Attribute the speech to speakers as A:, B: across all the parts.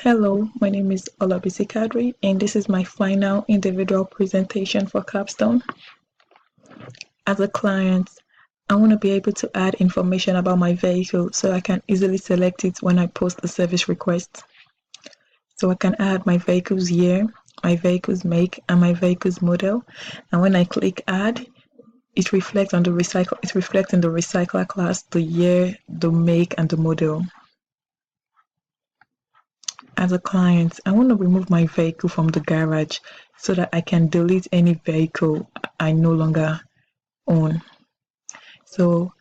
A: Hello, my name is Olabisi Kadri, and this is my final individual presentation for Capstone. As a client, I want to be able to add information about my vehicle so I can easily select it when I post a service request. So I can add my vehicle's year, my vehicle's make, and my vehicle's model. And when I click add, it reflects in the recycler class the year, the make, and the model. As a client, I want to remove my vehicle from the garage so that I can delete any vehicle I no longer own. So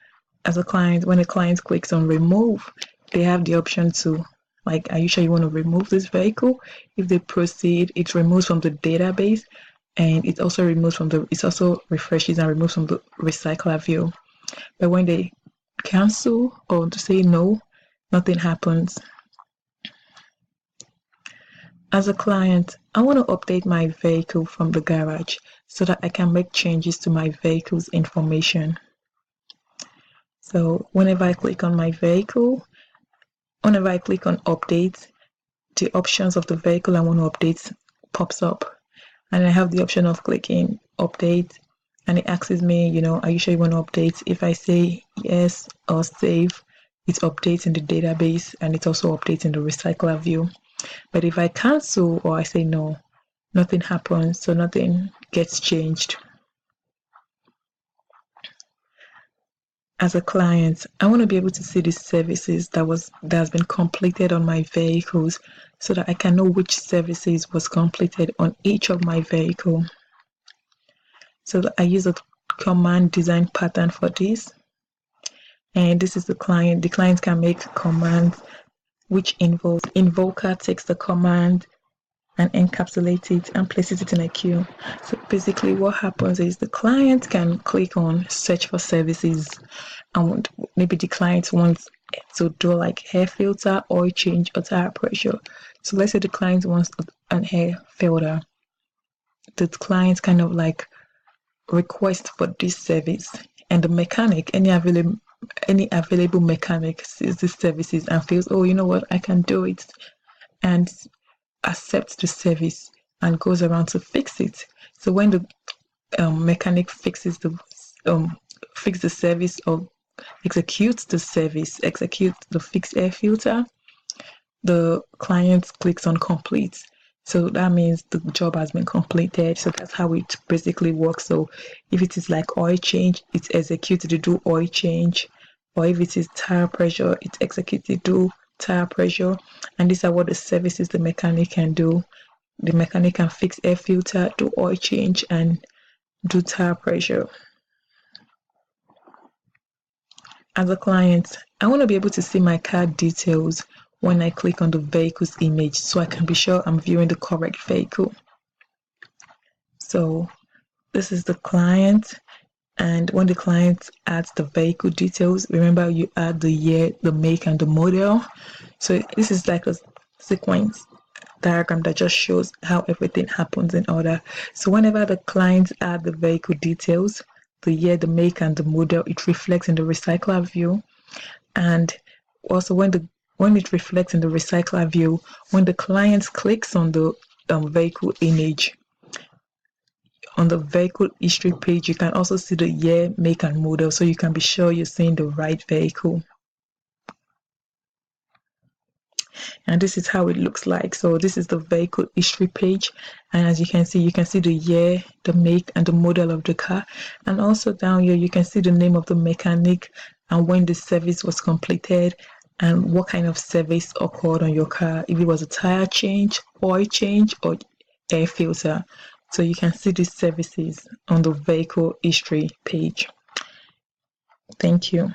A: as a client, when a client clicks on remove, they have the option to, like, are you sure you want to remove this vehicle? If they proceed, it removes from the database, and it also refreshes and removes from the recycler view. But when they cancel or to say no, nothing happens. As a client, I want to update my vehicle from the garage so that I can make changes to my vehicle's information. So whenever I click on my vehicle, whenever I click on update, the options of the vehicle I want to update pops up. And I have the option of clicking update, and it asks me, are you sure you want to update? If I say yes or save, it updates in the database, and it also updates in the recycler view. But if I cancel or I say no, nothing happens, so nothing gets changed. As a client, I want to be able to see the services that has been completed on my vehicles so that I can know which services was completed on each of my vehicle. So I use a command design pattern for this. And this is the client. The client can make commands which invoker takes the command and encapsulates it and places it in a queue. So basically what happens is the client can click on search for services, and maybe the client wants to do like hair filter, oil change, or tire pressure. So let's say the client wants an hair filter. The client kind of like request for this service, and the mechanic, any available mechanic sees these services and feels, oh, you know what, I can do it, and accepts the service and goes around to fix it. So when the mechanic fixes the service or executes the fixed air filter, the client clicks on complete. So that means the job has been completed. So that's how it basically works. So if it is like oil change, it's executed to do oil change. Or if it is tire pressure, it's executed to do tire pressure. And these are what the services the mechanic can do. The mechanic can fix air filter, do oil change, and do tire pressure. As a client, I want to be able to see my car details when I click on the vehicle's image so I can be sure I'm viewing the correct vehicle. So this is the client, and when the client adds the vehicle details, remember you add the year, the make, and the model. So this is like a sequence diagram that just shows how everything happens in order. So whenever the clients add the vehicle details, the year, the make, and the model, it reflects in the recycler view. And also when it reflects in the recycler view, when the client clicks on the vehicle image, on the vehicle history page, you can also see the year, make, and model, so you can be sure you're seeing the right vehicle. And this is how it looks like. So this is the vehicle history page, and as you can see the year, the make, and the model of the car. And also down here you can see the name of the mechanic and when the service was completed and what kind of service occurred on your car, if it was a tire change, oil change, or air filter. So you can see these services on the vehicle history page. Thank you.